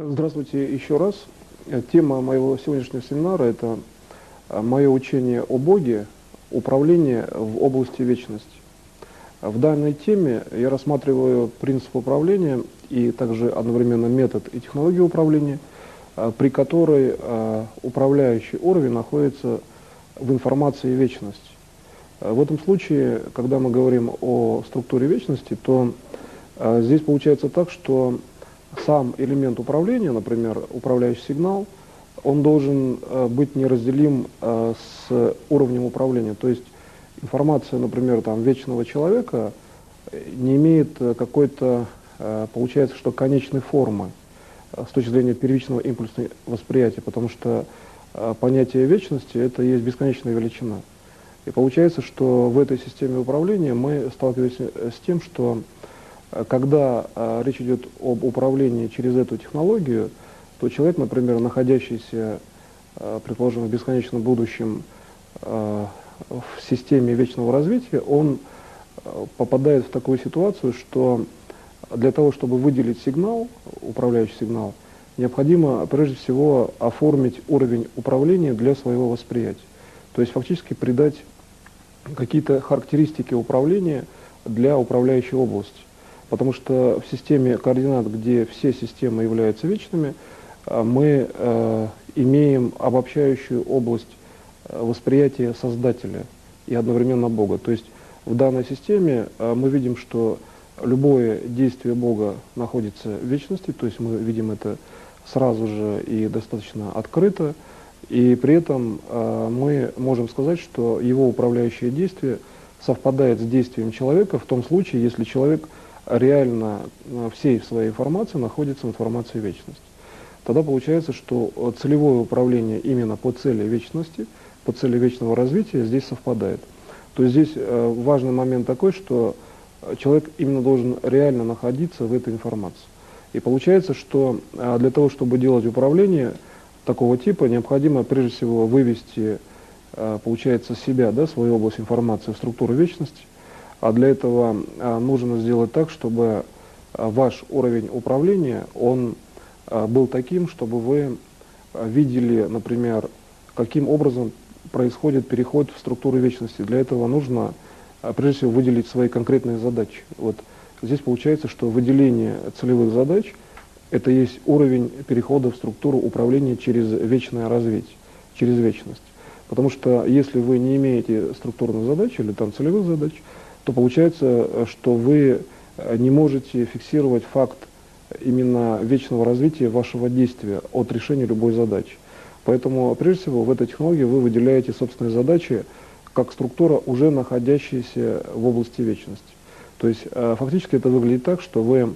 Здравствуйте еще раз. Тема моего сегодняшнего семинара – это мое учение о Боге, управление в области вечности. В данной теме я рассматриваю принцип управления и также одновременно метод и технологию управления, при которой управляющий уровень находится в информации вечности. В этом случае, когда мы говорим о структуре вечности, то здесь получается так, что сам элемент управления, например, управляющий сигнал, он должен быть неразделим с уровнем управления. То есть информация, например, вечного человека не имеет какой-то, получается, что конечной формы с точки зрения первичного импульсного восприятия, потому что понятие вечности – это есть бесконечная величина. И получается, что в этой системе управления мы сталкиваемся с тем, что когда речь идет об управлении через эту технологию, то человек, например, находящийся, предположим, в бесконечном будущем в системе вечного развития, он попадает в такую ситуацию, что для того, чтобы выделить сигнал, управляющий сигнал, необходимо прежде всего оформить уровень управления для своего восприятия. То есть фактически придать какие-то характеристики управления для управляющей области. Потому что в системе координат, где все системы являются вечными, мы имеем обобщающую область восприятия Создателя и одновременно Бога. То есть в данной системе мы видим, что любое действие Бога находится в вечности, то есть мы видим это сразу же и достаточно открыто, и при этом мы можем сказать, что его управляющее действие совпадает с действием человека в том случае, если человек реально всей своей информации находится в информации вечности. Тогда получается, что целевое управление именно по цели вечности, по цели вечного развития здесь совпадает. То есть здесь важный момент такой, что человек именно должен реально находиться в этой информации. И получается, что для того, чтобы делать управление такого типа, необходимо прежде всего вывести, получается, себя, свою область информации в структуру вечности. А для этого нужно сделать так, чтобы ваш уровень управления, он был таким, чтобы вы видели, например, каким образом происходит переход в структуру вечности. Для этого нужно, прежде всего, выделить свои конкретные задачи. Вот здесь получается, что выделение целевых задач – это есть уровень перехода в структуру управления через вечное развитие, через вечность. Потому что если вы не имеете структурных задач или целевых задач, то получается, что вы не можете фиксировать факт именно вечного развития вашего действия от решения любой задачи. Поэтому, прежде всего, в этой технологии вы выделяете собственные задачи как структура, уже находящаяся в области вечности. То есть, фактически это выглядит так, что вы,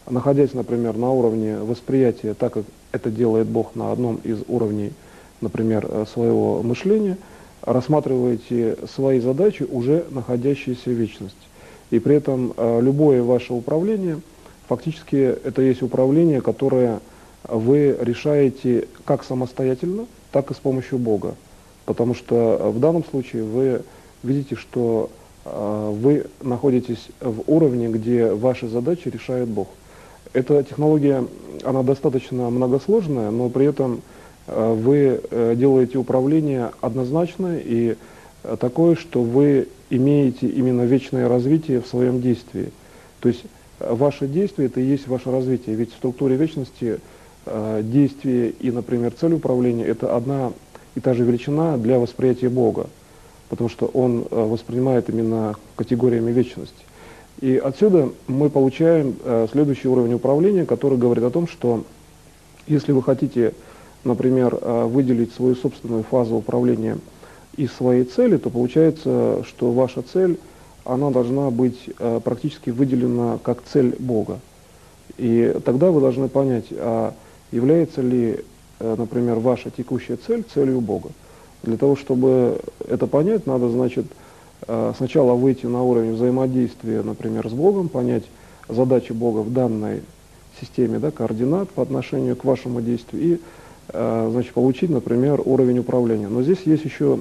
находясь, например, на уровне восприятия, так как это делает Бог на одном из уровней, например, своего мышления, рассматриваете свои задачи, уже находящиеся в вечности. И при этом любое ваше управление, фактически это есть управление, которое вы решаете как самостоятельно, так и с помощью Бога. Потому что в данном случае вы видите, что вы находитесь в уровне, где ваши задачи решает Бог. Эта технология, она достаточно многосложная, но при этом вы делаете управление однозначно и такое, что вы имеете именно вечное развитие в своем действии. То есть ваше действие – это и есть ваше развитие. Ведь в структуре вечности действие и, например, цель управления – это одна и та же величина для восприятия Бога, потому что Он воспринимает именно категориями вечности. И отсюда мы получаем следующий уровень управления, который говорит о том, что если вы хотите, например, выделить свою собственную фазу управления из своей цели, то получается, что ваша цель, она должна быть практически выделена как цель Бога. И тогда вы должны понять, а является ли, например, ваша текущая цель целью Бога. Для того, чтобы это понять, надо, значит, сначала выйти на уровень взаимодействия, например, с Богом, понять задачи Бога в данной системе координат по отношению к вашему действию и значит, получить, например, уровень управления. Но здесь есть еще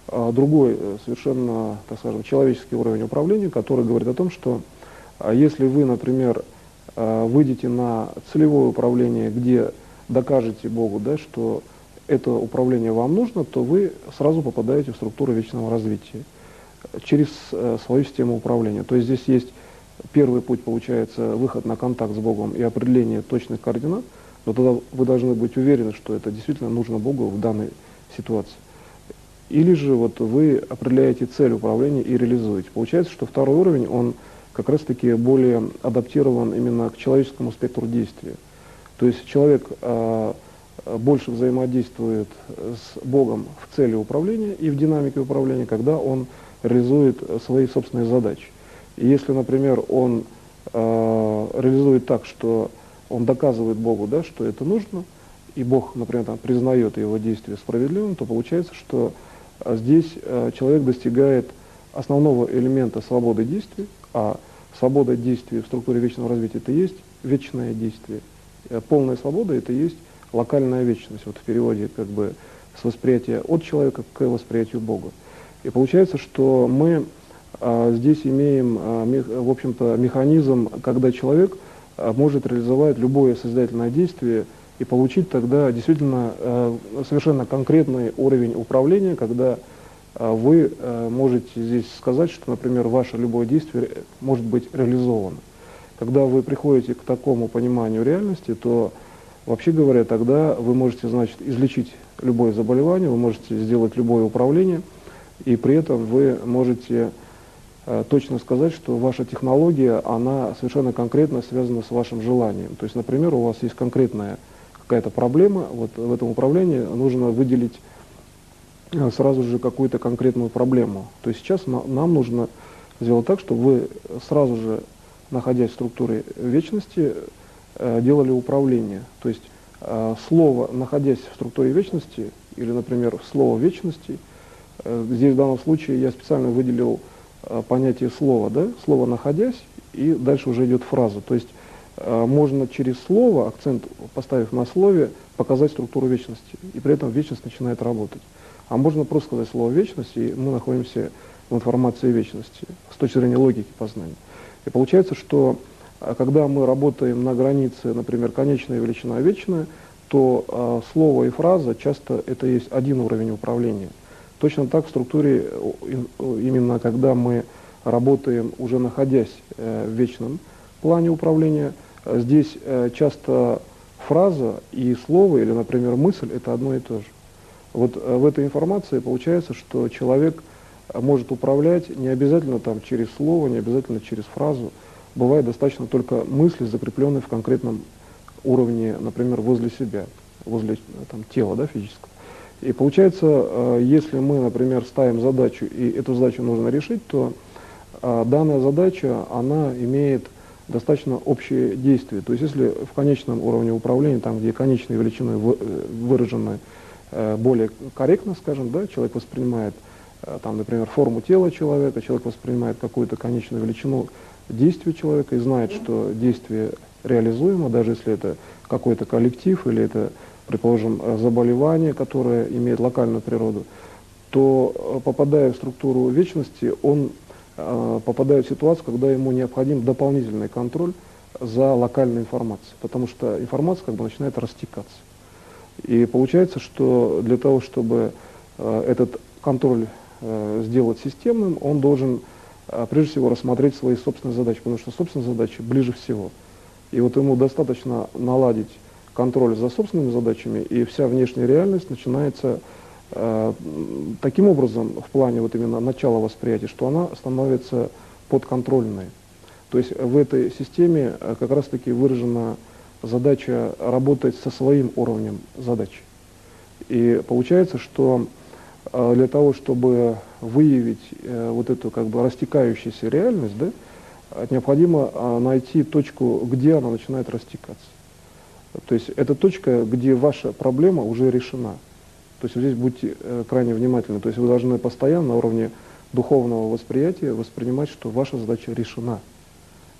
другой, совершенно, так скажем, человеческий уровень управления, который говорит о том, что если вы, например, выйдете на целевое управление, где докажете Богу, да, что это управление вам нужно, то вы сразу попадаете в структуру вечного развития через свою систему управления. То есть здесь есть первый путь, получается, выход на контакт с Богом и определение точных координат, но тогда вы должны быть уверены, что это действительно нужно Богу в данной ситуации. Или же вот вы определяете цель управления и реализуете. Получается, что второй уровень, он как раз-таки более адаптирован именно к человеческому спектру действия. То есть человек больше взаимодействует с Богом в цели управления и в динамике управления, когда он реализует свои собственные задачи. И если, например, он реализует так, что он доказывает Богу, да, что это нужно, и Бог, например, там, признает его действие справедливым, то получается, что здесь человек достигает основного элемента свободы действий, а свобода действий в структуре вечного развития — это и есть вечное действие. Полная свобода — это и есть локальная вечность, вот в переводе как бы с восприятия от человека к восприятию Бога. И получается, что мы здесь имеем, в общем-то, механизм, когда человек может реализовать любое созидательное действие и получить тогда действительно совершенно конкретный уровень управления, когда вы можете здесь сказать, что, например, ваше любое действие может быть реализовано. Когда вы приходите к такому пониманию реальности, то, вообще говоря, тогда вы можете, значит, излечить любое заболевание, вы можете сделать любое управление, и при этом вы можете точно сказать, что ваша технология, она совершенно конкретно связана с вашим желанием. То есть, например, у вас есть конкретная какая-то проблема, вот в этом управлении нужно выделить сразу же какую-то конкретную проблему. То есть сейчас нам нужно сделать так, чтобы вы сразу же, находясь в структуре вечности, делали управление. То есть слово, находясь в структуре вечности, или, например, слово вечности, здесь в данном случае я специально выделил понятие слова, да? Слово «находясь», и дальше уже идет фраза. То есть можно через слово, акцент поставив на слове, показать структуру вечности, и при этом вечность начинает работать. А можно просто сказать слово «вечность», и мы находимся в информации вечности с точки зрения логики познания. И получается, что когда мы работаем на границе, например, конечная величина вечная, то слово и фраза часто это есть один уровень управления. Точно так в структуре, именно когда мы работаем, уже находясь в вечном плане управления, здесь часто фраза и слово, или, например, мысль — это одно и то же. Вот в этой информации получается, что человек может управлять не обязательно там, через слово, не обязательно через фразу. Бывает достаточно только мысли, закрепленные в конкретном уровне, например, возле себя, возле там, тела, да, физического. И получается, если мы, например, ставим задачу, и эту задачу нужно решить, то данная задача, она имеет достаточно общее действие. То есть если в конечном уровне управления, там, где конечные величины выражены более корректно, скажем, да, человек воспринимает, там, например, форму тела человека, человек воспринимает какую-то конечную величину действия человека и знает, что действие реализуемо, даже если это какой-то коллектив или это, предположим, заболевание, которое имеет локальную природу, то, попадая в структуру вечности, он попадает в ситуацию, когда ему необходим дополнительный контроль за локальной информацией, потому что информация как бы начинает растекаться. И получается, что для того, чтобы этот контроль сделать системным, он должен прежде всего рассмотреть свои собственные задачи, потому что собственные задачи ближе всего. И вот ему достаточно наладить контроль за собственными задачами, и вся внешняя реальность начинается таким образом в плане вот именно начала восприятия, что она становится подконтрольной. То есть в этой системе как раз-таки выражена задача работать со своим уровнем задач. И получается, что для того, чтобы выявить вот эту как бы растекающуюся реальность, да, необходимо найти точку, где она начинает растекаться. То есть это точка, где ваша проблема уже решена. То есть здесь будьте крайне внимательны. То есть вы должны постоянно на уровне духовного восприятия воспринимать, что ваша задача решена.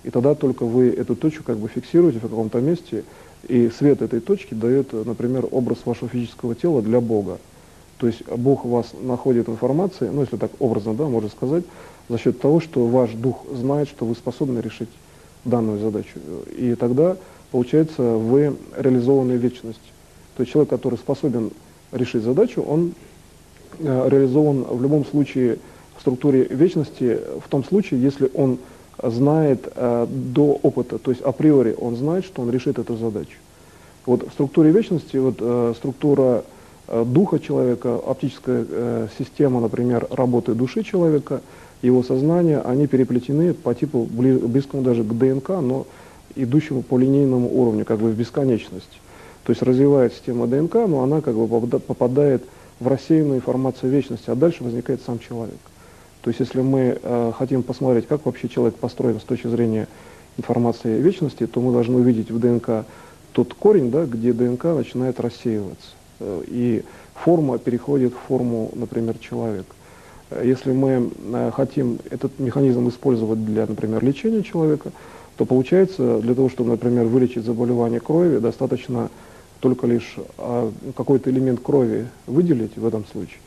И тогда только вы эту точку как бы фиксируете в каком-то месте, и свет этой точки дает, например, образ вашего физического тела для Бога. То есть Бог вас находит информацией, ну если так образно, да, можно сказать, за счет того, что ваш дух знает, что вы способны решить данную задачу. И тогда, получается, вы реализованы в вечности. То есть человек, который способен решить задачу, он реализован в любом случае в структуре вечности, в том случае, если он знает до опыта, то есть априори он знает, что он решит эту задачу. Вот в структуре вечности, вот структура духа человека, оптическая система, например, работы души человека, его сознания, они переплетены по типу близкому даже к ДНК, но идущему по линейному уровню, как бы в бесконечность. То есть развивает система ДНК, но она как бы попадает в рассеянную информацию вечности, а дальше возникает сам человек. То есть если мы хотим посмотреть, как вообще человек построен с точки зрения информации вечности, то мы должны увидеть в ДНК тот корень, да, где ДНК начинает рассеиваться. И форма переходит в форму, например, человека. Если мы хотим этот механизм использовать для, например, лечения человека, то получается, для того, чтобы, например, вылечить заболевание крови, достаточно только лишь какой-то элемент крови выделить в этом случае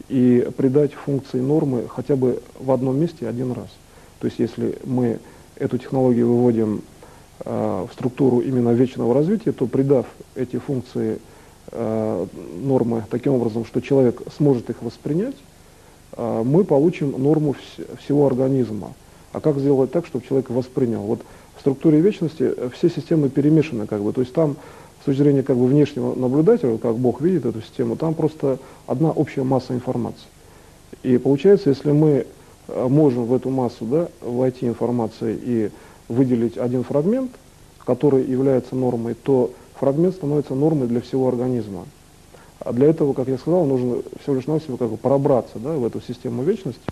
и придать функции нормы хотя бы в одном месте один раз. То есть если мы эту технологию выводим в структуру именно вечного развития, то придав эти функции нормы таким образом, что человек сможет их воспринять, мы получим норму всего организма. А как сделать так, чтобы человек воспринял? Вот в структуре вечности все системы перемешаны, как бы, то есть там с точки зрения как бы внешнего наблюдателя, как Бог видит эту систему, там просто одна общая масса информации. И получается, если мы можем в эту массу, да, войти информацией и выделить один фрагмент, который является нормой, то фрагмент становится нормой для всего организма. А для этого, как я сказал, нужно всего лишь навсего как бы пробраться, да, в эту систему вечности.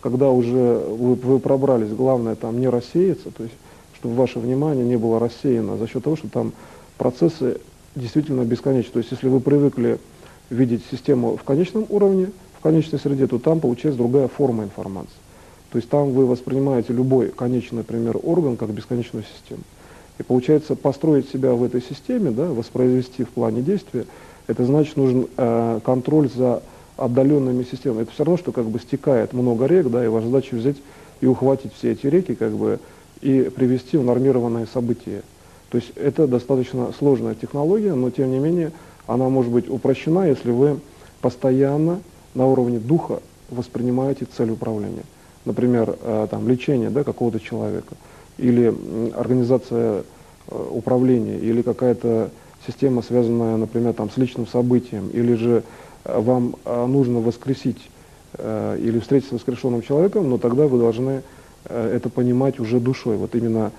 Когда уже вы пробрались, главное там не рассеяться, то есть чтобы ваше внимание не было рассеяно за счет того, что там процессы действительно бесконечны. То есть если вы привыкли видеть систему в конечном уровне, в конечной среде, то там получается другая форма информации. То есть там вы воспринимаете любой конечный, например, орган как бесконечную систему. И получается, построить себя в этой системе, да, воспроизвести в плане действия, это значит, нужен контроль за отдаленными системами. Это все равно, что как бы стекает много рек, да, и ваша задача взять и ухватить все эти реки, как бы, и привести в нормированное событие. То есть это достаточно сложная технология, но тем не менее она может быть упрощена, если вы постоянно на уровне духа воспринимаете цель управления. Например, там, лечение, да, какого-то человека, или организация управления, или какая-то система, связанная, например, там, с личным событием, или же вам нужно воскресить или встретиться с воскрешенным человеком, но тогда вы должны это понимать уже душой. Вот именно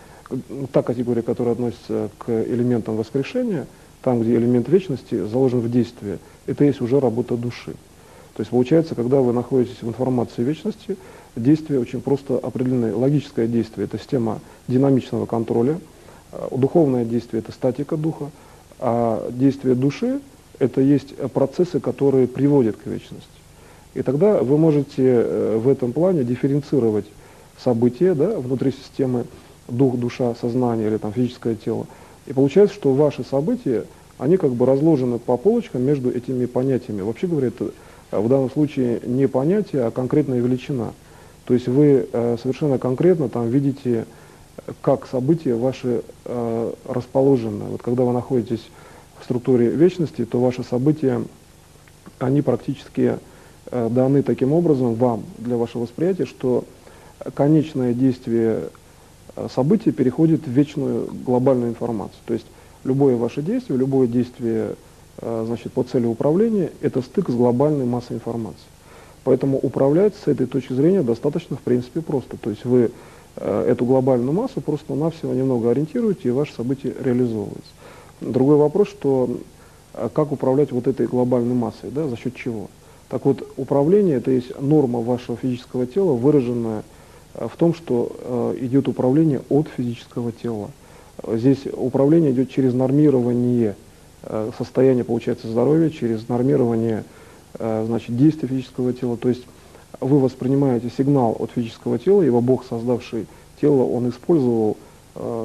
та категория, которая относится к элементам воскрешения, там, где элемент вечности заложен в действии, это есть уже работа души. То есть получается, когда вы находитесь в информации вечности, действия очень просто определены. Логическое действие – это система динамичного контроля, духовное действие – это статика духа, а действие души – это есть процессы, которые приводят к вечности. И тогда вы можете в этом плане дифференцировать события, да, внутри системы дух, душа, сознание или там физическое тело. И получается, что ваши события, они как бы разложены по полочкам между этими понятиями. Вообще говоря, это в данном случае не понятие, а конкретная величина. То есть вы совершенно конкретно там видите, как события ваши расположены. Вот когда вы находитесь в структуре вечности, то ваши события, они практически даны таким образом вам, для вашего восприятия, что конечное действие события переходит в вечную глобальную информацию. То есть любое ваше действие, любое действие значит, по цели управления – это стык с глобальной массой информации. Поэтому управлять с этой точки зрения достаточно, в принципе, просто. То есть вы эту глобальную массу просто-навсего немного ориентируете, и ваше событие реализовывается. Другой вопрос, что как управлять вот этой глобальной массой, да, за счет чего? Так вот, управление – это есть норма вашего физического тела, выраженная в том, что идет управление от физического тела. Здесь управление идет через нормирование состояния, получается, здоровья, через нормирование значит, действия физического тела. То есть вы воспринимаете сигнал от физического тела, его Бог, создавший тело, он использовал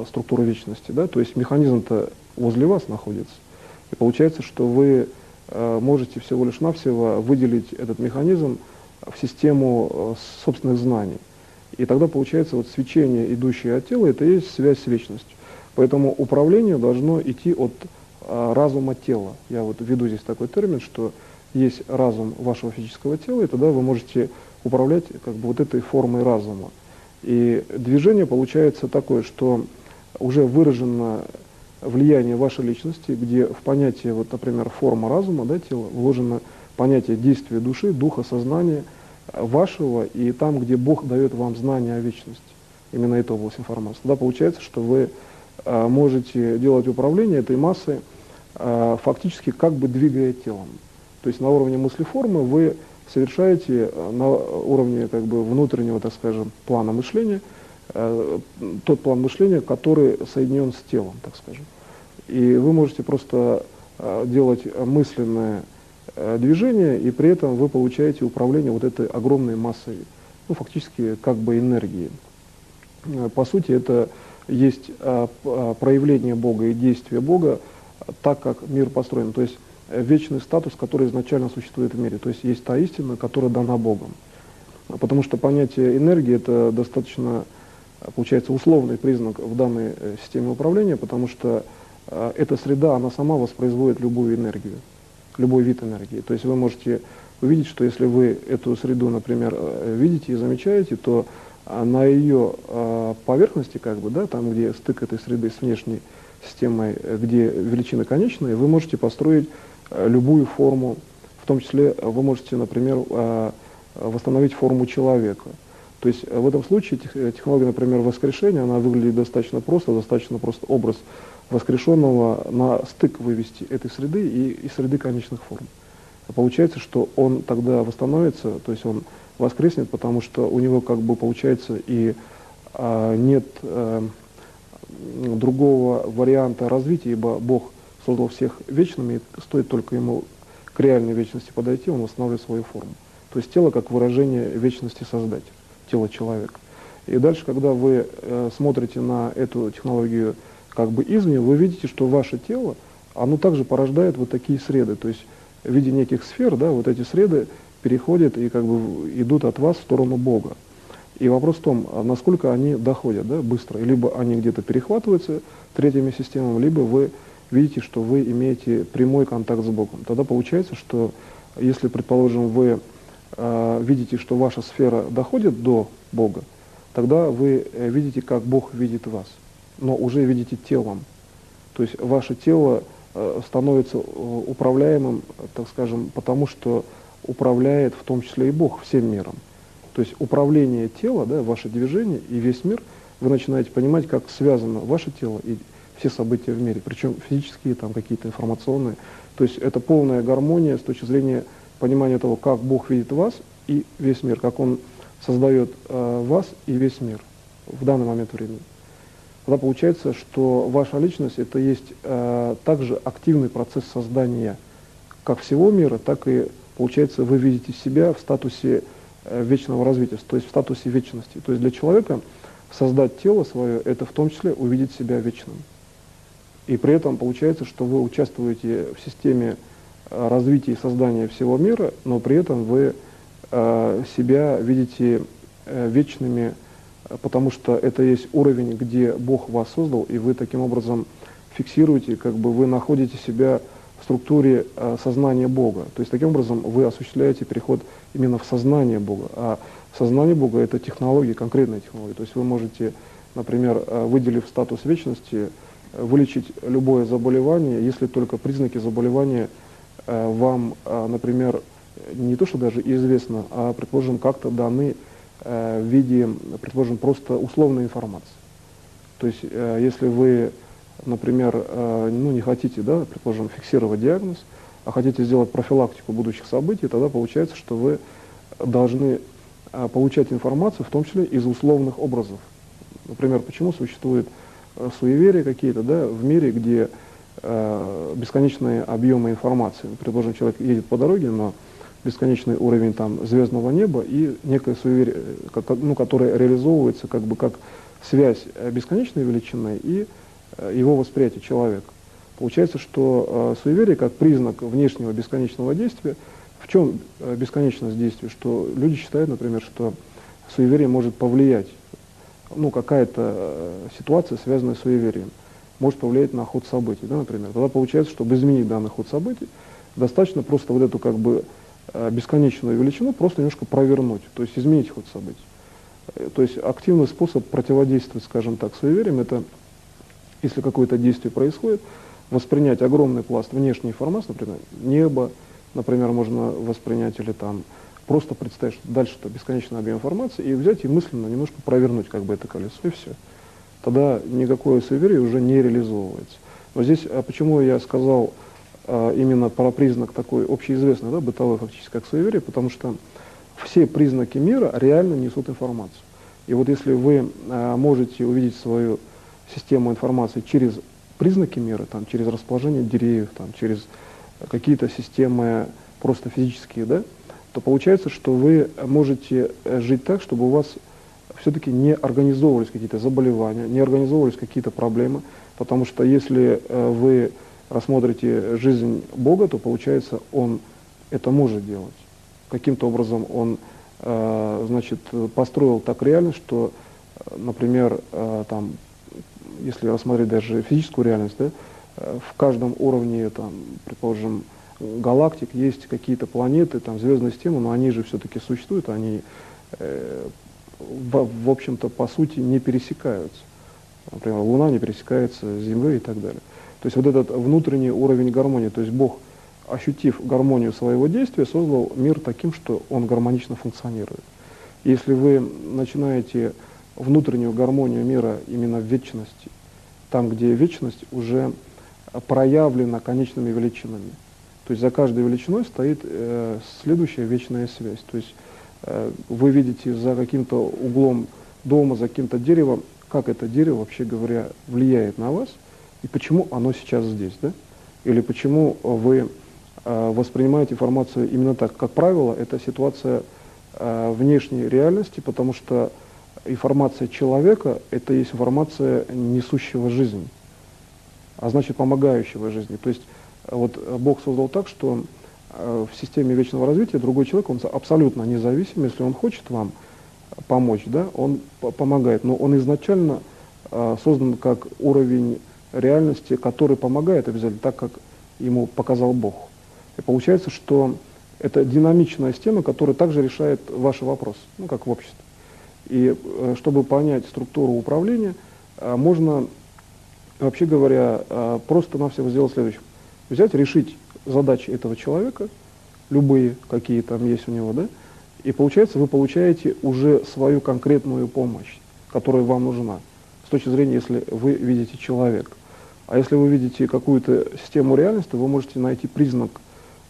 структуру вечности. Да? То есть механизм-то возле вас находится. И получается, что вы можете всего лишь навсего выделить этот механизм в систему собственных знаний. И тогда получается вот свечение, идущее от тела, это и есть связь с вечностью. Поэтому управление должно идти от разума тела. Я вот введу здесь такой термин, что есть разум вашего физического тела, и тогда вы можете управлять как бы вот этой формой разума. И движение получается такое, что уже выражено влияние вашей личности, где в понятие, вот, например, форма разума, да, тела, вложено понятие действия души, духа, сознания вашего, и там, где Бог дает вам знание о вечности, именно эта область информации. Тогда получается, что вы можете делать управление этой массой, фактически как бы двигая телом. То есть на уровне мыслеформы вы совершаете на уровне как бы внутреннего, так скажем, плана мышления, тот план мышления, который соединен с телом, так скажем. И вы можете просто делать мысленное движение, и при этом вы получаете управление вот этой огромной массой, ну, фактически как бы энергии. По сути, это есть проявление Бога и действие Бога так, как мир построен. То есть вечный статус, который изначально существует в мире. То есть есть та истина, которая дана Богом. Потому что понятие энергии — это достаточно, получается, условный признак в данной системе управления, потому что эта среда, она сама воспроизводит любую энергию, любой вид энергии. То есть вы можете увидеть, что если вы эту среду, например, видите и замечаете, то на ее поверхности, как бы, да, там, где стык этой среды с внешней системой, где величины конечные, вы можете построить любую форму, в том числе вы можете, например, восстановить форму человека. То есть в этом случае технология, например, воскрешения, она выглядит достаточно просто образ воскрешенного на стык вывести этой среды и среды конечных форм. Получается, что он тогда восстановится, то есть он воскреснет, потому что у него как бы получается и нет другого варианта развития, ибо Бог создал всех вечными, и стоит только ему к реальной вечности подойти, он восстанавливает свою форму. То есть тело как выражение вечности Создателя, тело человека. И дальше, когда вы смотрите на эту технологию как бы извне, вы видите, что ваше тело, оно также порождает вот такие среды, то есть в виде неких сфер, да, вот эти среды переходят и как бы идут от вас в сторону Бога. И вопрос в том, насколько они доходят, да, быстро. Либо они где-то перехватываются третьими системами, либо вы видите, что вы имеете прямой контакт с Богом. Тогда получается, что если, предположим, вы видите, что ваша сфера доходит до Бога, тогда вы видите, как Бог видит вас, но уже видите телом. То есть ваше тело становится управляемым, так скажем, потому что управляет в том числе и Бог всем миром. То есть управление тела, да, ваше движение и весь мир, вы начинаете понимать, как связано ваше тело и все события в мире, причем физические, там какие-то информационные. То есть это полная гармония с точки зрения понимания того, как Бог видит вас и весь мир, как Он создает вас и весь мир в данный момент времени. Тогда получается, что ваша личность — это есть также активный процесс создания как всего мира, так и, получается, вы видите себя в статусе вечного развития, то есть в статусе вечности. То есть для человека создать тело свое — это в том числе увидеть себя вечным. И при этом получается, что вы участвуете в системе развития и создания всего мира, но при этом вы себя видите вечными, потому что это есть уровень, где Бог вас создал, и вы таким образом фиксируете, как бы вы находите себя в структуре сознания Бога. То есть таким образом вы осуществляете переход именно в сознание Бога. А сознание Бога — это технология, конкретная технология. То есть вы можете, например, выделив статус вечности, вылечить любое заболевание, если только признаки заболевания вам, например, не то что даже известно, а, предположим, как-то даны в виде, предположим, просто условной информации. То есть если вы, например, ну, не хотите, да, предположим, фиксировать диагноз, а хотите сделать профилактику будущих событий, тогда получается, что вы должны получать информацию, в том числе из условных образов. Например, почему существуют суеверия какие-то, да, в мире, где бесконечные объемы информации. Предположим, человек едет по дороге, но бесконечный уровень там звездного неба и некое суеверие, ну, которое реализовывается как бы как связь бесконечной величины и его восприятия человека. Получается, что суеверие как признак внешнего бесконечного действия. В чем бесконечность действия? Что люди считают, например, что суеверие может повлиять, ну, какая-то ситуация, связанная с суеверием, может повлиять на ход событий, да, например. Тогда получается, чтобы изменить данный ход событий, достаточно просто вот эту как бы бесконечную величину просто немножко провернуть, то есть изменить ход событий. То есть активный способ противодействовать, скажем так, суевериям, это, если какое-то действие происходит, воспринять огромный пласт внешней информации, например, небо, например, можно воспринять, или там просто представить, что дальше это бесконечный объем информации, и взять и мысленно немножко провернуть как бы это колесо, и все. Тогда никакое суеверие уже не реализовывается. Но здесь, почему я сказал именно про признак такой общеизвестный, да, бытовой фактически, как суеверие, потому что все признаки мира реально несут информацию. И вот если вы можете увидеть свою систему информации через признаки мира, там, через расположение деревьев, там, через какие-то системы просто физические, да, то получается, что вы можете жить так, чтобы у вас все-таки не организовывались какие-то заболевания, не организовывались какие-то проблемы, потому что если вы рассмотрите жизнь Бога, то получается, Он это может делать. Каким-то образом Он значит, построил так реальность, что, например, там, если рассмотреть даже физическую реальность, да, в каждом уровне, там, предположим, галактик есть какие-то планеты, там, звездные системы, но они же все-таки существуют, они, в общем-то, по сути, не пересекаются. Например, Луна не пересекается с Землей и так далее. То есть вот этот внутренний уровень гармонии, то есть Бог, ощутив гармонию своего действия, создал мир таким, что он гармонично функционирует. Если вы начинаете внутреннюю гармонию мира именно в вечности, там, где вечность уже проявлена конечными величинами, то есть за каждой величиной стоит следующая вечная связь. То есть вы видите за каким-то углом дома, за каким-то деревом, как это дерево, вообще говоря, влияет на вас, и почему оно сейчас здесь, да? Или почему вы воспринимаете информацию именно так. Как правило, это ситуация внешней реальности, потому что информация человека – это есть информация несущего жизнь, а значит помогающего жизни. То есть вот Бог создал так, что в системе вечного развития другой человек, он абсолютно независим, если он хочет вам помочь, да, он помогает, но он изначально создан как уровень реальности, который помогает обязательно так, как ему показал Бог. И получается, что это динамичная система, которая также решает ваши вопросы, ну, как в обществе. И чтобы понять структуру управления, можно, вообще говоря, просто-навсего сделать следующее. Взять, решить задачи этого человека, любые, какие там есть у него, да, и получается, вы получаете уже свою конкретную помощь, которая вам нужна, с точки зрения, если вы видите человека. А если вы видите какую-то систему реальности, вы можете найти признак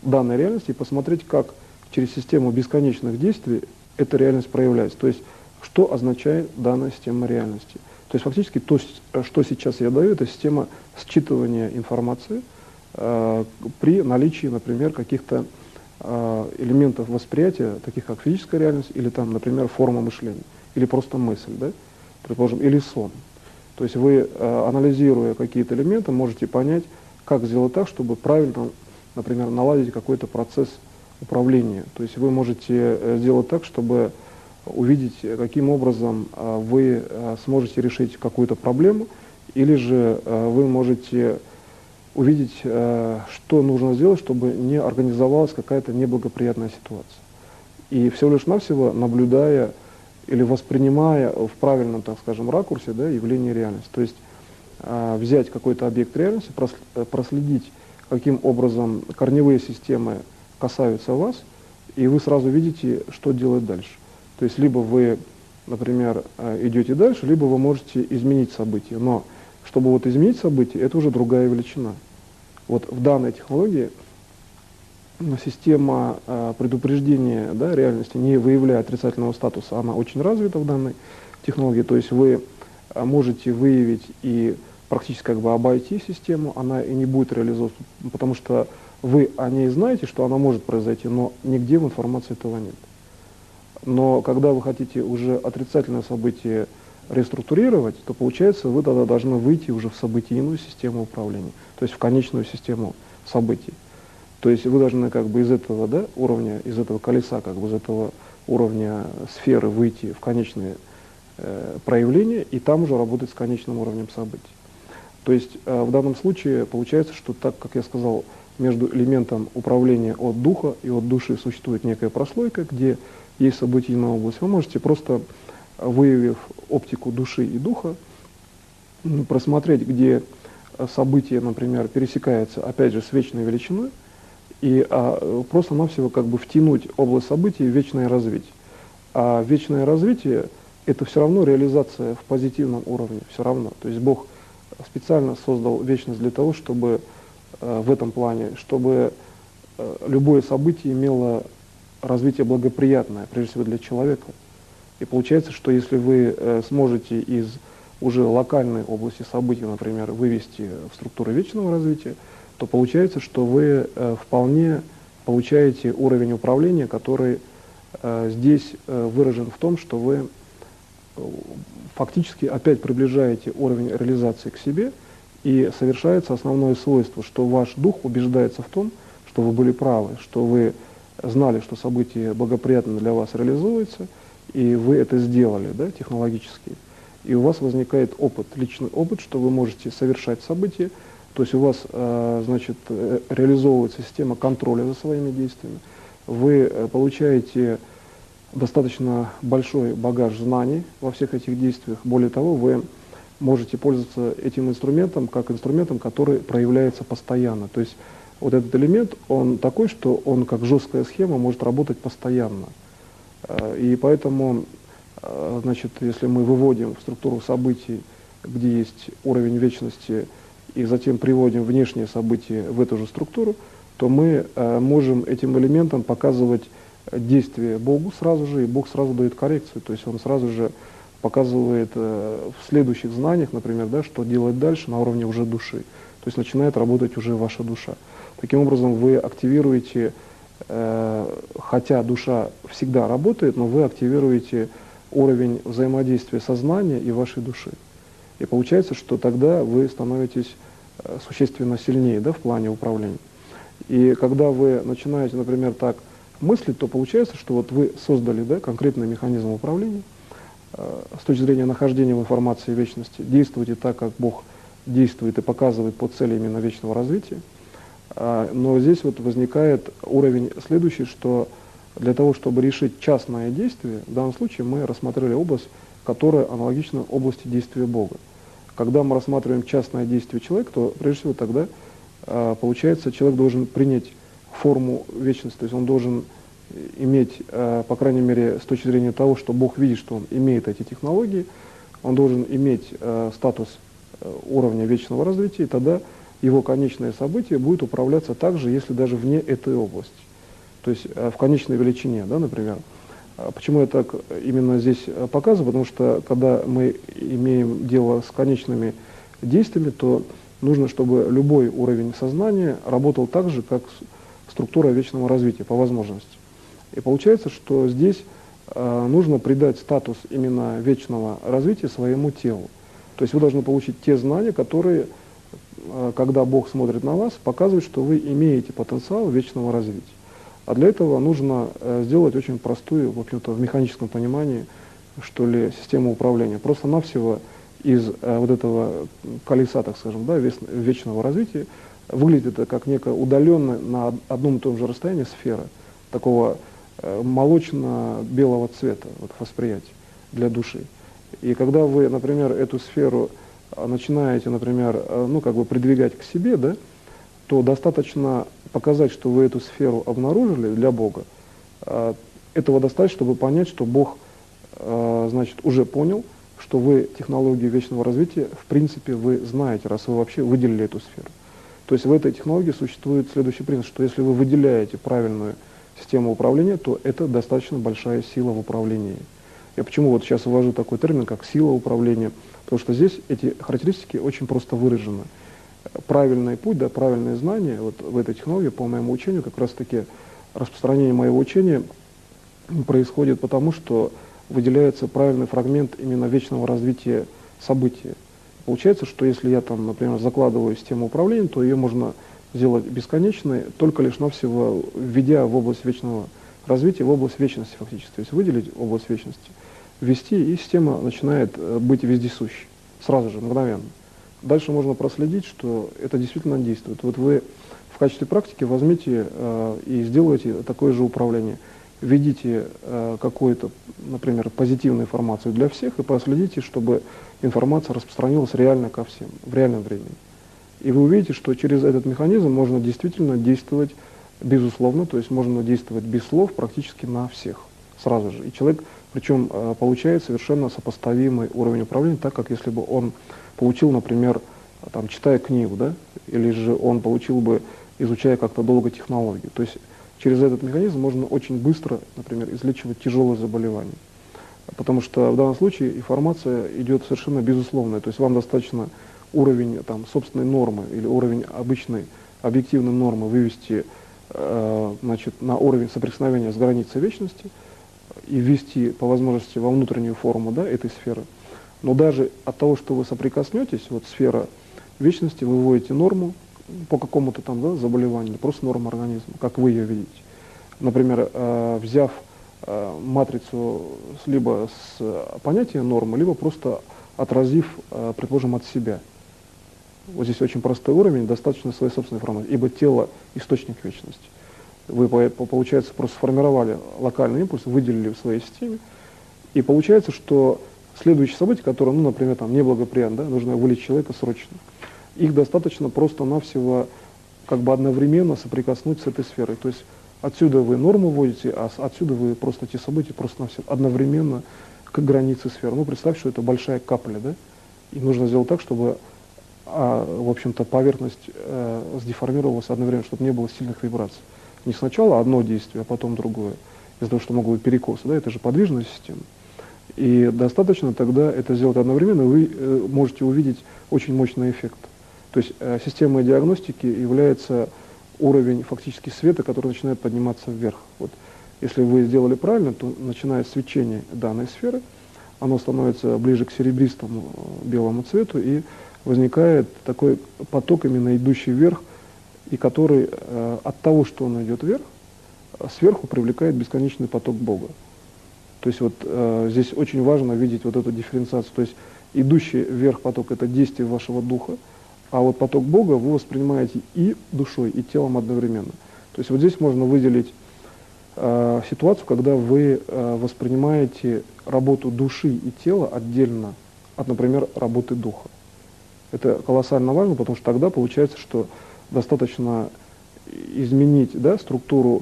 данной реальности и посмотреть, как через систему бесконечных действий эта реальность проявляется. То есть, что означает данная система реальности. То есть, фактически, то, что сейчас я даю, это система считывания информации при наличии, например, каких-то элементов восприятия, таких как физическая реальность, или там, например, форма мышления, или просто мысль, да, предположим, или сон. То есть вы, анализируя какие-то элементы, можете понять, как сделать так, чтобы правильно, например, наладить какой-то процесс управления. То есть вы можете сделать так, чтобы увидеть, каким образом вы сможете решить какую-то проблему, или же вы можете увидеть, что нужно сделать, чтобы не организовалась какая-то неблагоприятная ситуация. И всего лишь навсего, наблюдая или воспринимая в правильном, так скажем, ракурсе, да, явление реальности. То есть взять какой-то объект реальности, проследить, каким образом корневые системы касаются вас, и вы сразу видите, что делать дальше. То есть либо вы, например, идете дальше, либо вы можете изменить события. Но чтобы вот изменить события, это уже другая величина. Вот в данной технологии система предупреждения, да, реальности, не выявляя отрицательного статуса, она очень развита в данной технологии. То есть вы можете выявить и практически как бы обойти систему, она и не будет реализовываться, потому что вы о ней знаете, что она может произойти, но нигде в информации этого нет. Но когда вы хотите уже отрицательное событие реструктурировать, то получается, вы тогда должны выйти уже в событийную систему управления, то есть в конечную систему событий. То есть вы должны как бы из этого, да, уровня, из этого колеса, как бы из этого уровня сферы выйти в конечное проявление и там уже работать с конечным уровнем событий. То есть в данном случае получается, что так, как я сказал, между элементом управления от духа и от души существует некая прослойка, где есть событийная область. Вы можете просто, выявив оптику души и духа, просмотреть, где событие, например, пересекается, опять же, с вечной величиной, и просто-навсего как бы втянуть область событий в вечное развитие. А вечное развитие — это все равно реализация в позитивном уровне, все равно. То есть Бог специально создал вечность для того, чтобы в этом плане, чтобы любое событие имело развитие благоприятное, прежде всего для человека. И получается, что если вы сможете из уже локальной области событий, например, вывести в структуру вечного развития, то получается, что вы вполне получаете уровень управления, который здесь выражен в том, что вы фактически опять приближаете уровень реализации к себе, и совершается основное свойство, что ваш дух убеждается в том, что вы были правы, что вы знали, что событие благоприятно для вас реализуется, и вы это сделали, да, технологически. И у вас возникает опыт, личный опыт, что вы можете совершать события, то есть у вас, значит, реализовывается система контроля за своими действиями, вы получаете достаточно большой багаж знаний во всех этих действиях. Более того, вы можете пользоваться этим инструментом как инструментом, который проявляется постоянно. То есть вот этот элемент, он такой, что он как жесткая схема может работать постоянно. И поэтому, значит, если мы выводим в структуру событий, где есть уровень вечности, и затем приводим внешние события в эту же структуру, то мы можем этим элементом показывать действие Богу сразу же, и Бог сразу дает коррекцию. То есть он сразу же показывает в следующих знаниях, например, да, что делать дальше на уровне уже души. То есть начинает работать уже ваша душа. Таким образом, вы активируете, хотя душа всегда работает, но вы активируете уровень взаимодействия сознания и вашей души. И получается, что тогда вы становитесь существенно сильнее, да, в плане управления. И когда вы начинаете, например, так мыслить, то получается, что вот вы создали, да, конкретный механизм управления с точки зрения нахождения в информации вечности, действуете так, как Бог действует и показывает по цели именно вечного развития. Но здесь вот возникает уровень следующий, что для того, чтобы решить частное действие, в данном случае мы рассмотрели область, которая аналогична области действия Бога. Когда мы рассматриваем частное действие человека, то прежде всего тогда, получается, человек должен принять форму вечности, то есть он должен иметь, по крайней мере, с точки зрения того, что Бог видит, что он имеет эти технологии, он должен иметь статус уровня вечного развития, и тогда его конечное событие будет управляться также, если даже вне этой области. То есть в конечной величине, да, например. Почему я так именно здесь показываю? Потому что когда мы имеем дело с конечными действиями, то нужно, чтобы любой уровень сознания работал так же, как структура вечного развития по возможности. И получается, что здесь нужно придать статус именно вечного развития своему телу. То есть вы должны получить те знания, которые, когда Бог смотрит на вас, показывают, что вы имеете потенциал вечного развития. А для этого нужно сделать очень простую, в общем-то, в механическом понимании, что ли, систему управления. Просто-навсего из вот этого колеса, так скажем, да, вечного развития выглядит это как некая удаленная на одном и том же расстоянии сфера, такого молочно-белого цвета вот, восприятия для души. И когда вы, например, эту сферу начинаете, например, ну, как бы придвигать к себе, да, то достаточно показать, что вы эту сферу обнаружили для Бога. Этого достаточно, чтобы понять, что Бог, значит, уже понял, что вы технологию вечного развития, в принципе, вы знаете, раз вы вообще выделили эту сферу. То есть в этой технологии существует следующий принцип, что если вы выделяете правильную систему управления, то это достаточно большая сила в управлении. Я почему вот сейчас ввожу такой термин, как сила управления, потому что здесь эти характеристики очень просто выражены. Правильный путь, да, правильное знание вот в этой технологии, по моему учению, как раз-таки распространение моего учения происходит потому, что выделяется правильный фрагмент именно вечного развития события. Получается, что если я там, например, закладываю систему управления, то ее можно сделать бесконечной, только лишь навсего введя в область вечного развитие в область вечности фактически. То есть выделить область вечности, ввести, и система начинает быть вездесущей. Сразу же, мгновенно. Дальше можно проследить, что это действительно действует. Вот вы в качестве практики возьмите и сделайте такое же управление. Введите какую-то, например, позитивную информацию для всех и проследите, чтобы информация распространилась реально ко всем, в реальном времени. И вы увидите, что через этот механизм можно действительно действовать безусловно, то есть можно действовать без слов практически на всех сразу же. И человек, причем, получает совершенно сопоставимый уровень управления, так как если бы он получил, например, там, читая книгу, да, или же он получил бы, изучая как-то долго технологию. То есть через этот механизм можно очень быстро, например, излечивать тяжелые заболевания. Потому что в данном случае информация идет совершенно безусловная. То есть вам достаточно уровень там, собственной нормы или уровень обычной объективной нормы вывести значит, на уровень соприкосновения с границей вечности и ввести по возможности во внутреннюю форму, да, этой сферы. Но даже от того, что вы соприкоснетесь, вот сфера вечности, вы выводите норму по какому-то там, да, заболеванию, просто норму организма, как вы ее видите. Например, взяв матрицу либо с понятия нормы, либо просто отразив, предположим, от себя. Вот здесь очень простой уровень, достаточно своей собственной информации, ибо тело – источник вечности. Вы, получается, просто сформировали локальный импульс, выделили в своей системе, и получается, что следующие события, которые, ну, например, там, неблагоприятны, да, нужно вылечить человека срочно, их достаточно просто-навсего как бы одновременно соприкоснуть с этой сферой. То есть отсюда вы норму вводите, а отсюда вы просто эти события просто-навсего одновременно к границе сферы. Ну, представьте, что это большая капля, да, и нужно сделать так, чтобы в общем-то, поверхность сдеформировалась одновременно, чтобы не было сильных вибраций. Не сначала одно действие, а потом другое. Из-за того, что могут быть перекосы, да, это же подвижная система. И достаточно тогда это сделать одновременно, вы можете увидеть очень мощный эффект. То есть системой диагностики является уровень фактически света, который начинает подниматься вверх. Вот. Если вы сделали правильно, то начиная с свечения данной сферы, оно становится ближе к серебристому белому цвету, и возникает такой поток, именно идущий вверх, и который от того, что он идет вверх, сверху привлекает бесконечный поток Бога. То есть вот здесь очень важно видеть вот эту дифференциацию. То есть идущий вверх поток – это действие вашего духа, а вот поток Бога вы воспринимаете и душой, и телом одновременно. То есть вот здесь можно выделить ситуацию, когда вы воспринимаете работу души и тела отдельно от, например, работы духа. Это колоссально важно, потому что тогда получается, что достаточно изменить, да, структуру,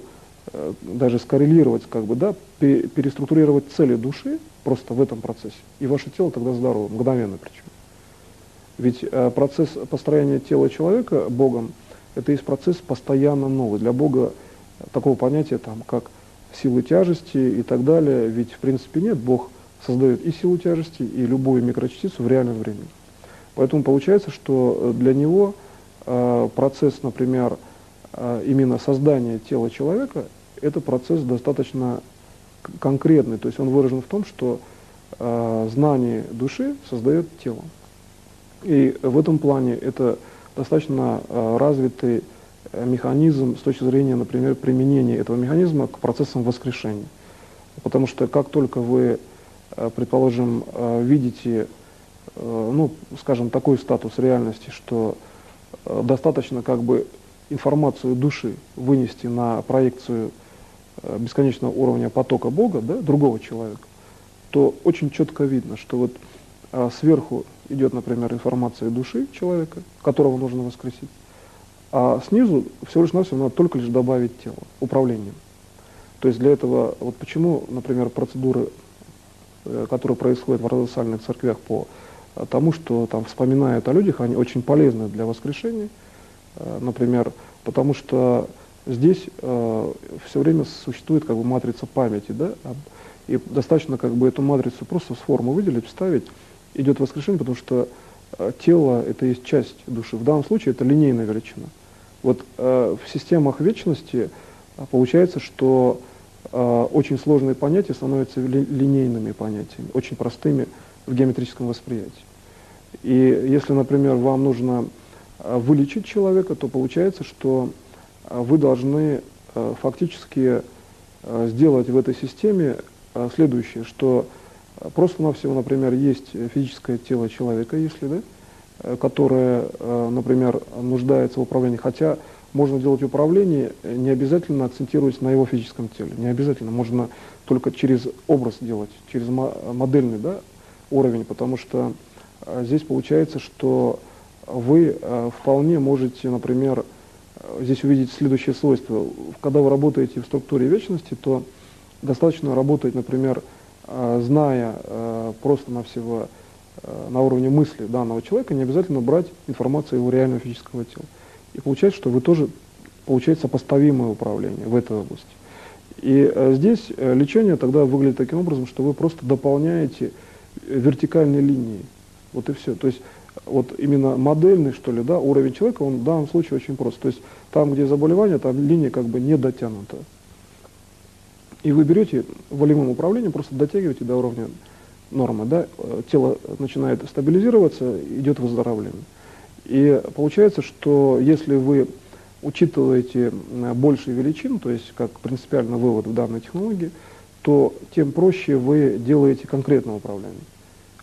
даже скоррелировать, как бы, да, переструктурировать цели души просто в этом процессе. И ваше тело тогда здорово, мгновенно причем. Ведь процесс построения тела человека Богом – это есть процесс постоянно новый. Для Бога такого понятия, там, как силы тяжести и так далее, ведь в принципе нет. Бог создает и силу тяжести, и любую микрочастицу в реальном времени. Поэтому получается, что для него процесс, например, именно создания тела человека, это процесс достаточно конкретный. То есть он выражен в том, что знание души создает тело. И в этом плане это достаточно развитый механизм с точки зрения, например, применения этого механизма к процессам воскрешения. Потому что как только вы, предположим, видите, ну, скажем, такой статус реальности, что достаточно как бы информацию души вынести на проекцию бесконечного уровня потока Бога, да, другого человека, то очень четко видно, что вот сверху идет, например, информация души человека, которого нужно воскресить, а снизу всего лишь навсего надо только лишь добавить тело, управлением. То есть для этого, вот почему, например, процедуры, которые происходят в ортодоксальных церквях по тому, что там вспоминают о людях, они очень полезны для воскрешения, например, потому что здесь все время существует как бы матрица памяти, да, и достаточно как бы эту матрицу просто с формы выделить, вставить, идет воскрешение, потому что тело это есть часть души. В данном случае это линейная величина. Вот в системах вечности получается, что очень сложные понятия становятся линейными понятиями, очень простыми в геометрическом восприятии. И если, например, вам нужно вылечить человека, то получается, что вы должны фактически сделать в этой системе следующее, что просто-навсего, например, есть физическое тело человека, если, да, которое, например, нуждается в управлении, хотя можно делать управление, не обязательно акцентируясь на его физическом теле, не обязательно, можно только через образ делать, через модельный, да, уровень, потому что здесь получается, что вы вполне можете, например, здесь увидеть следующее свойство. Когда вы работаете в структуре вечности, то достаточно работать, например, зная просто-навсего на уровне мысли данного человека, не обязательно брать информацию его реального физического тела. И получается, что вы тоже получаете сопоставимое управление в этой области. И здесь лечение тогда выглядит таким образом, что вы просто дополняете вертикальные линии. Вот и все. То есть вот именно модельный, что ли, да, уровень человека, он в данном случае очень прост. То есть там, где заболевание, там линия как бы не дотянута. И вы берете волевым управлением, просто дотягиваете до уровня нормы, да, тело начинает стабилизироваться, идет выздоровление. И получается, что если вы учитываете большие величины, то есть как принципиальный вывод в данной технологии, то тем проще вы делаете конкретное управление.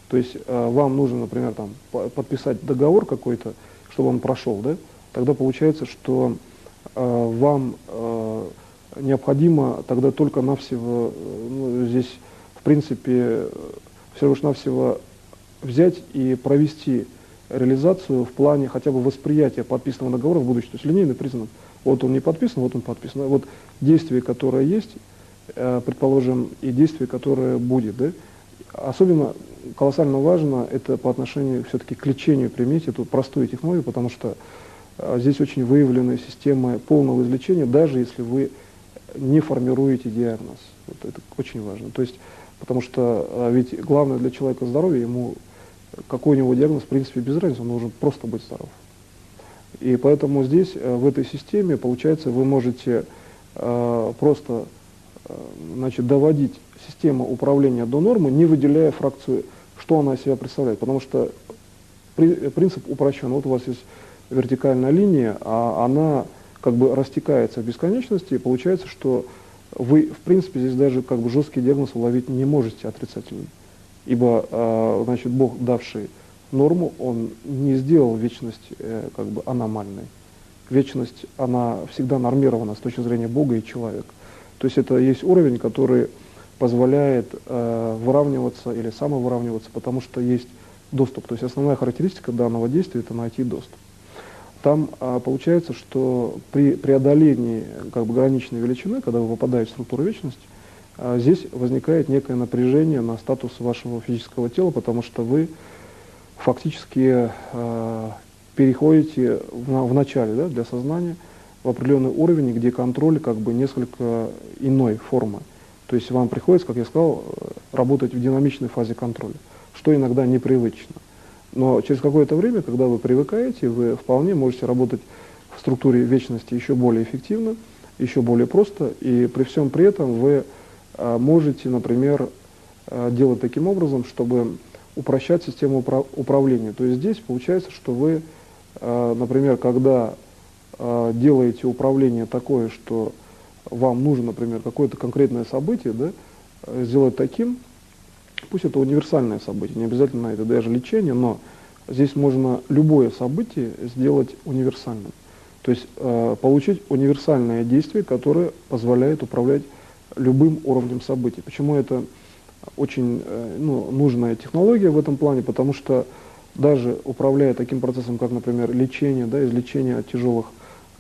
То есть вам нужно, например, там, подписать договор какой-то, чтобы он прошел, да? Тогда получается, что вам необходимо тогда только навсего, ну, здесь в принципе всего лишь навсего взять и провести реализацию в плане хотя бы восприятия подписанного договора в будущем. То есть линейный признак. Вот он не подписан, вот он подписан. Вот действие, которое есть, предположим, и действие, которое будет, да? Особенно колоссально важно это по отношению все-таки к лечению применить эту простую технологию, потому что здесь очень выявлены системы полного излечения, даже если вы не формируете диагноз. Вот это очень важно. То есть, потому что ведь главное для человека здоровье, ему какой у него диагноз, в принципе, без разницы, он должен просто быть здоров. И поэтому здесь, в этой системе, получается, вы можете просто значит, доводить систему управления до нормы, не выделяя фракцию, что она из себя представляет. Потому что принцип упрощен. Вот у вас есть вертикальная линия, а она как бы растекается в бесконечности, и получается, что вы, в принципе, здесь даже как бы жесткий диагноз уловить не можете отрицательный. Ибо, значит, Бог, давший норму, Он не сделал вечность как бы аномальной. Вечность, она всегда нормирована с точки зрения Бога и человека. То есть это есть уровень, который позволяет выравниваться или самовыравниваться, потому что есть доступ. То есть основная характеристика данного действия – это найти доступ. Там получается, что при преодолении как бы граничной величины, когда вы попадаете в структуру вечности, здесь возникает некое напряжение на статус вашего физического тела, потому что вы фактически переходите в начале, да, для сознания в определенный уровень, где контроль как бы несколько иной формы. То есть вам приходится, как я сказал, работать в динамичной фазе контроля, что иногда непривычно. Но через какое-то время, когда вы привыкаете, вы вполне можете работать в структуре вечности еще более эффективно, еще более просто, и при всем при этом вы можете, например, делать таким образом, чтобы упрощать систему управления. То есть здесь получается, что вы, например, когда делаете управление такое, что вам нужно, например, какое-то конкретное событие, да, сделать таким, пусть это универсальное событие, не обязательно это даже лечение, но здесь можно любое событие сделать универсальным. То есть получить универсальное действие, которое позволяет управлять любым уровнем событий. Почему это очень нужная технология в этом плане? Потому что даже управляя таким процессом, как, например, лечение, да, излечение от тяжелых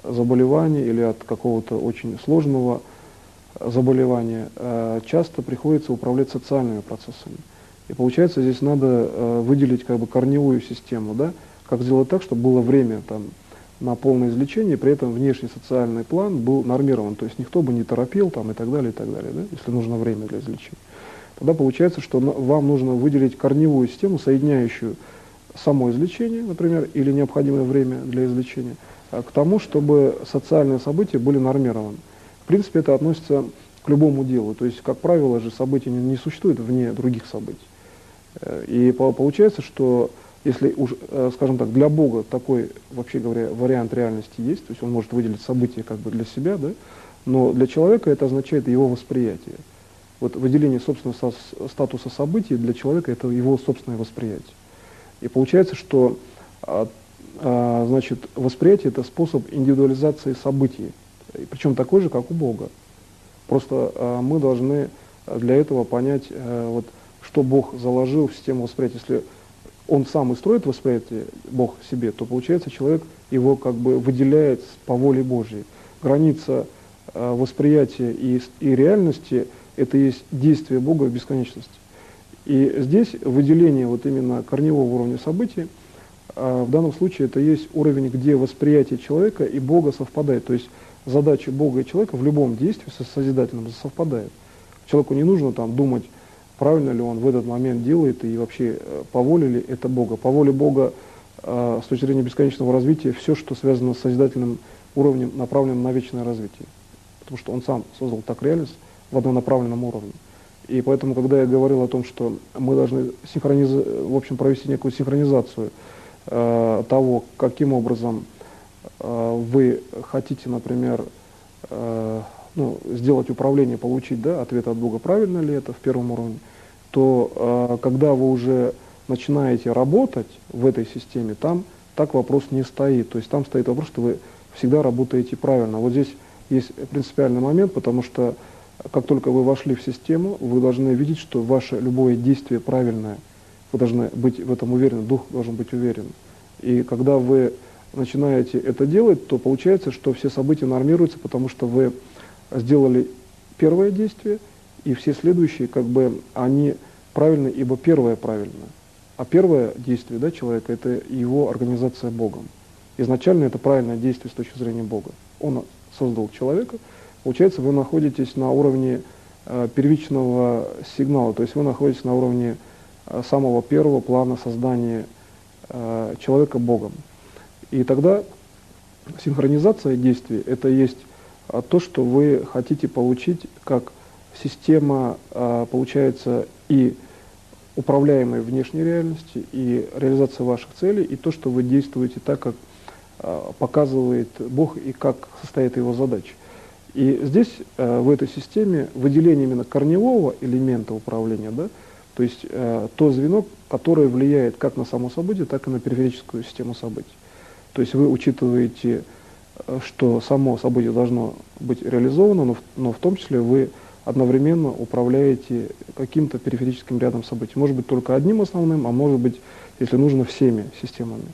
заболеваний или от какого-то очень сложного заболевания, часто приходится управлять социальными процессами. И получается, здесь надо выделить как бы корневую систему, да, как сделать так, чтобы было время там на полное излечение, при этом внешний социальный план был нормирован, то есть никто бы не торопил там, и так далее, да, если нужно время для излечения. Тогда получается, что вам нужно выделить корневую систему, соединяющую само излечение, например, или необходимое время для излечения, к тому, чтобы социальные события были нормированы. В принципе, это относится к любому делу, то есть, как правило же, события не существуют вне других событий. И получается, что если уж, скажем так, для Бога такой, вообще говоря, вариант реальности есть, то есть он может выделить события как бы для себя, да, но для человека это означает его восприятие. Вот выделение собственного статуса событий для человека это его собственное восприятие. И получается, что значит, восприятие это способ индивидуализации событий, причем такой же, как у Бога. Просто мы должны для этого понять, вот, что Бог заложил в систему восприятия. Если он сам и строит восприятие, Бог себе, то получается человек его как бы выделяет по воле Божьей. Граница восприятия и реальности – это есть действие Бога в бесконечности. И здесь выделение вот именно корневого уровня событий, в данном случае это есть уровень, где восприятие человека и Бога совпадает. То есть задача Бога и человека в любом действии созидательном совпадает. Человеку не нужно там думать, правильно ли он в этот момент делает и вообще по воле ли это Бога. По воле Бога с точки зрения бесконечного развития все, что связано с созидательным уровнем, направлено на вечное развитие. Потому что он сам создал так реальность в однонаправленном уровне. И поэтому, когда я говорил о том, что мы должны в общем, провести некую синхронизацию того, каким образом вы хотите, например, сделать управление, получить, да, ответ от Бога, правильно ли это в первом уровне, то когда вы уже начинаете работать в этой системе, там так вопрос не стоит. То есть там стоит вопрос, что вы всегда работаете правильно. Вот здесь есть принципиальный момент, потому что как только вы вошли в систему, вы должны видеть, что ваше любое действие правильное. Вы должны быть в этом уверены, дух должен быть уверен. И когда вы начинаете это делать, то получается, что все события нормируются, потому что вы сделали первое действие, и все следующие, как бы, они правильны, ибо первое правильно. А первое действие, да, человека – это его организация Богом. Изначально это правильное действие с точки зрения Бога. Он создал человека. Получается, вы находитесь на уровне первичного сигнала, то есть вы находитесь на уровне самого первого плана создания человека Богом. И тогда синхронизация действий – это есть то, что вы хотите получить как система, получается, и управляемой внешней реальности, и реализация ваших целей, и то, что вы действуете так, как показывает Бог и как состоит его задача. И здесь, в этой системе, выделение именно корневого элемента управления, да, то есть то звено, которое влияет как на само событие, так и на периферическую систему событий. То есть вы учитываете, что само событие должно быть реализовано, но в том числе вы одновременно управляете каким-то периферическим рядом событий. Может быть, только одним основным, а может быть, если нужно, всеми системами.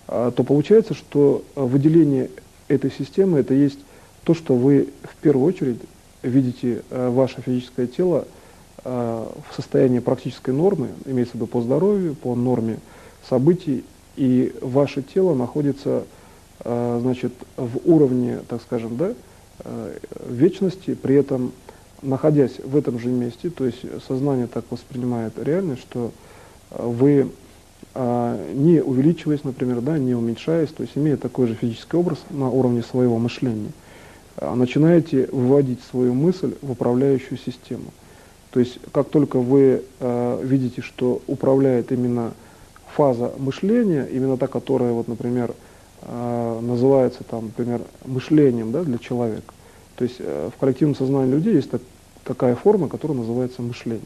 То получается, что выделение этой системы – это есть то, что вы в первую очередь видите ваше физическое тело в состоянии практической нормы, имеется в виду по здоровью, по норме событий, и ваше тело находится, значит, в уровне, так скажем, да, вечности, при этом находясь в этом же месте, то есть сознание так воспринимает реальность, что вы, не увеличиваясь, например, да, не уменьшаясь, то есть имея такой же физический образ на уровне своего мышления, начинаете выводить свою мысль в управляющую систему. То есть как только вы видите, что управляет именно фаза мышления, именно та, которая, вот, например, называется, там, например, мышлением, да, для человека. То есть в коллективном сознании людей есть такая форма, которая называется мышлением.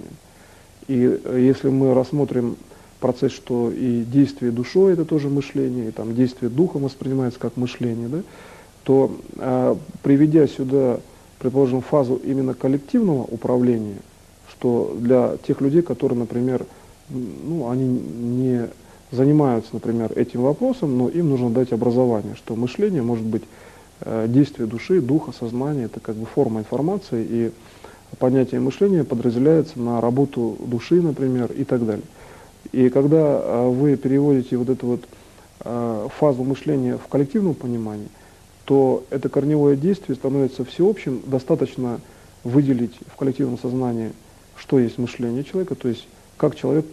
И если мы рассмотрим процесс, что и действие душой это тоже мышление, и там действие духом воспринимается как мышление, да, то приведя сюда, предположим, фазу именно коллективного управления, что для тех людей, которые, например, они не занимаются, например, этим вопросом, но им нужно дать образование, что мышление может быть действие души, духа, сознания, это как бы форма информации, и понятие мышления подразделяется на работу души, например, и так далее. И когда вы переводите вот эту вот фазу мышления в коллективном понимании, то это корневое действие становится всеобщим, достаточно выделить в коллективном сознании, что есть мышление человека, то есть как человек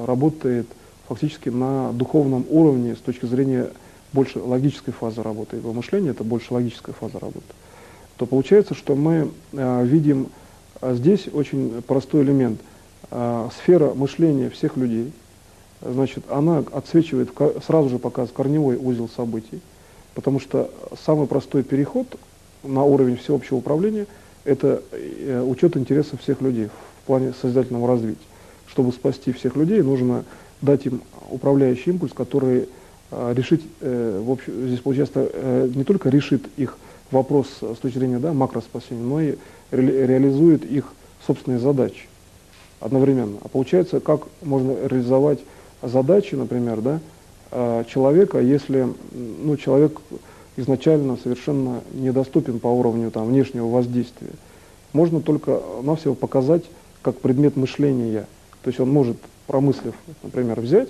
работает фактически на духовном уровне с точки зрения больше логической фазы работы. Его мышление – это больше логическая фаза работы. То получается, что мы видим здесь очень простой элемент. Сфера мышления всех людей, значит, она отсвечивает, сразу же показывает корневой узел событий, потому что самый простой переход на уровень всеобщего управления, это учет интересов всех людей в плане созидательного развития. Чтобы спасти всех людей, нужно дать им управляющий импульс, который решить, в общем, здесь получается, не только решит их вопрос с точки зрения, да, макроспасения, но и реализует их собственные задачи одновременно. А получается, как можно реализовать задачи, например, да, человека, если человек изначально совершенно недоступен по уровню там, внешнего воздействия. Можно только навсего показать как предмет мышления. То есть он может, промыслив, например, взять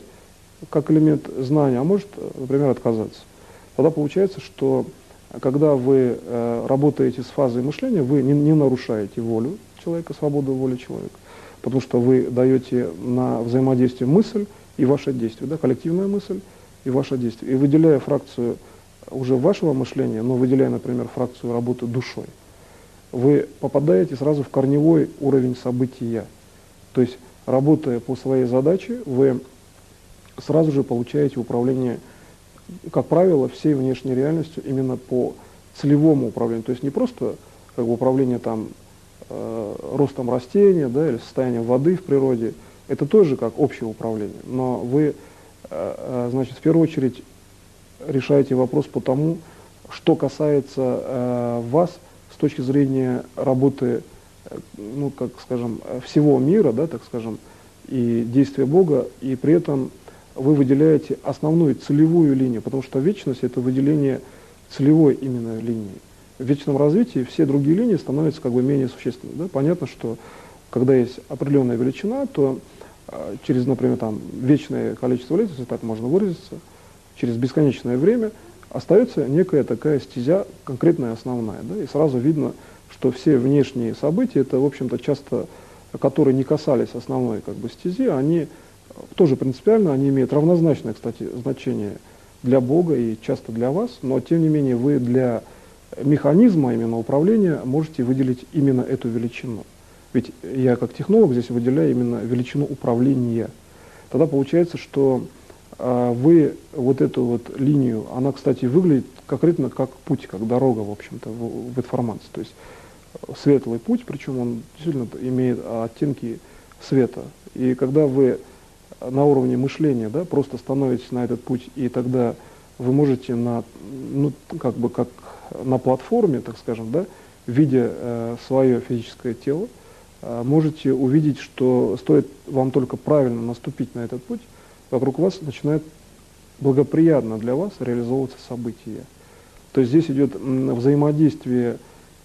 как элемент знания, а может, например, отказаться. Тогда получается, что когда вы работаете с фазой мышления, вы не нарушаете волю человека, свободу воли человека, потому что вы даете на взаимодействие мысль и ваше действие, да, коллективная мысль и ваше действие. И выделяя фракцию уже вашего мышления, но выделяя, например, фракцию работы душой, вы попадаете сразу в корневой уровень события. То есть, работая по своей задаче, вы сразу же получаете управление, как правило, всей внешней реальностью именно по целевому управлению. То есть не просто как бы, управление там, ростом растения, да, или состоянием воды в природе, это тоже как общее управление. Но вы, значит, в первую очередь решаете вопрос по тому, что касается вас с точки зрения работы, ну, как скажем, всего мира, да, так скажем, и действия Бога, и при этом вы выделяете основную целевую линию, потому что вечность — это выделение целевой именно линии. В вечном развитии все другие линии становятся как бы менее существенными. Да? Понятно, что когда есть определенная величина, то через, например, там, вечное количество лет, если так можно выразиться, через бесконечное время остается некая такая стезя, конкретная основная. Да? И сразу видно, что все внешние события, это, в общем-то, часто, которые не касались основной как бы, стези, они тоже принципиально, они имеют равнозначное, кстати, значение для Бога и часто для вас, но, тем не менее, вы для механизма именно управления можете выделить именно эту величину. Ведь я как технолог здесь выделяю именно величину управления. Тогда получается, что вы вот эту вот линию, она, кстати, выглядит конкретно как путь, как дорога, в общем-то, в информации. То есть светлый путь, причем он действительно имеет оттенки света. И когда вы на уровне мышления, да, просто становитесь на этот путь, и тогда вы можете на, ну, как бы как на платформе, так скажем, да, видя свое физическое тело, можете увидеть, что стоит вам только правильно наступить на этот путь, вокруг вас начинает благоприятно для вас реализовываться события. То есть здесь идет взаимодействие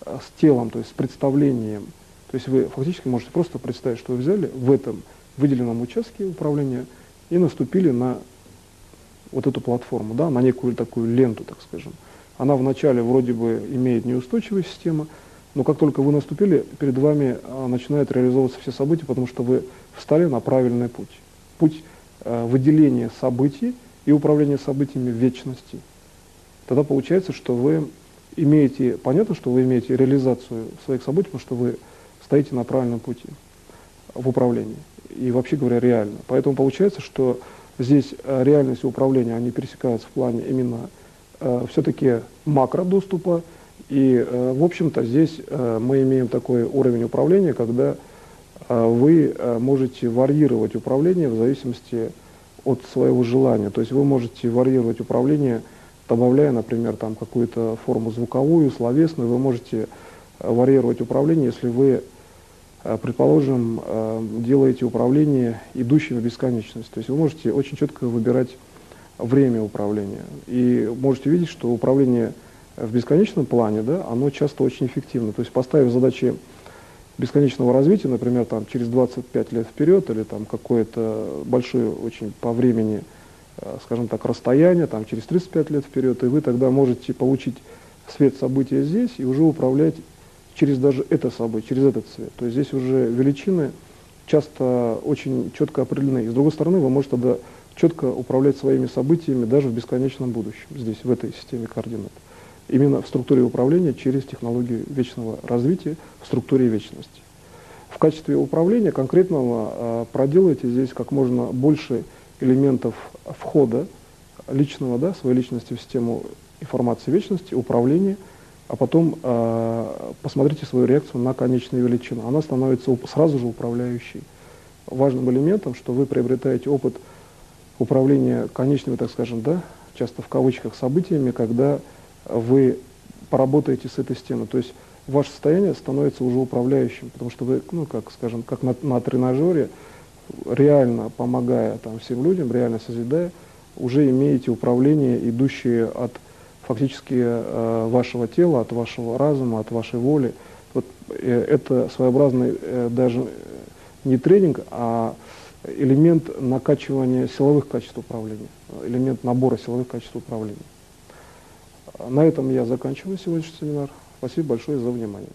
с телом, то есть с представлением. То есть вы фактически можете просто представить, что вы взяли в этом выделенном участке управления и наступили на вот эту платформу, да, на некую такую ленту, так скажем. Она вначале вроде бы имеет неустойчивую систему, но как только вы наступили, перед вами начинают реализовываться все события, потому что вы встали на правильный путь. Путь выделения событий и управления событиями в вечности. Тогда получается, что вы имеете, понятно, что вы имеете реализацию своих событий, потому что вы стоите на правильном пути в управлении. И вообще говоря, реально. Поэтому получается, что здесь реальность и управление, они пересекаются в плане именно все-таки макродоступа. И, в общем-то, здесь мы имеем такой уровень управления, когда вы можете варьировать управление в зависимости от своего желания. То есть вы можете варьировать управление, добавляя, например, там какую-то форму звуковую, словесную. Вы можете варьировать управление, если вы, предположим, делаете управление, идущее в бесконечность. То есть вы можете очень четко выбирать время управления. И можете видеть, что управление в бесконечном плане, да, оно часто очень эффективно. То есть поставив задачи бесконечного развития, например, там, через 25 лет вперед, или там какое-то большое очень по времени, скажем так, расстояние, там, через 35 лет вперед, и вы тогда можете получить свет события здесь и уже управлять через даже это событие, через этот свет. То есть здесь уже величины часто очень четко определены. И с другой стороны, вы можете тогда четко управлять своими событиями даже в бесконечном будущем, здесь, в этой системе координат. Именно в структуре управления через технологию вечного развития в структуре вечности. В качестве управления конкретного проделайте здесь как можно больше элементов входа личного, да, своей личности в систему информации вечности, управления, а потом посмотрите свою реакцию на конечную величину. Она становится сразу же управляющей. Важным элементом, что вы приобретаете опыт управления конечными, так скажем, да, часто в кавычках, событиями, когда вы поработаете с этой системой. То есть ваше состояние становится уже управляющим, потому что вы, ну, как, скажем, как на тренажере, реально помогая там, всем людям, реально созидая, уже имеете управление, идущее от фактически вашего тела, от вашего разума, от вашей воли. Вот, это своеобразный даже не тренинг, а элемент накачивания силовых качеств управления, элемент набора силовых качеств управления. На этом я заканчиваю сегодняшний семинар. Спасибо большое за внимание.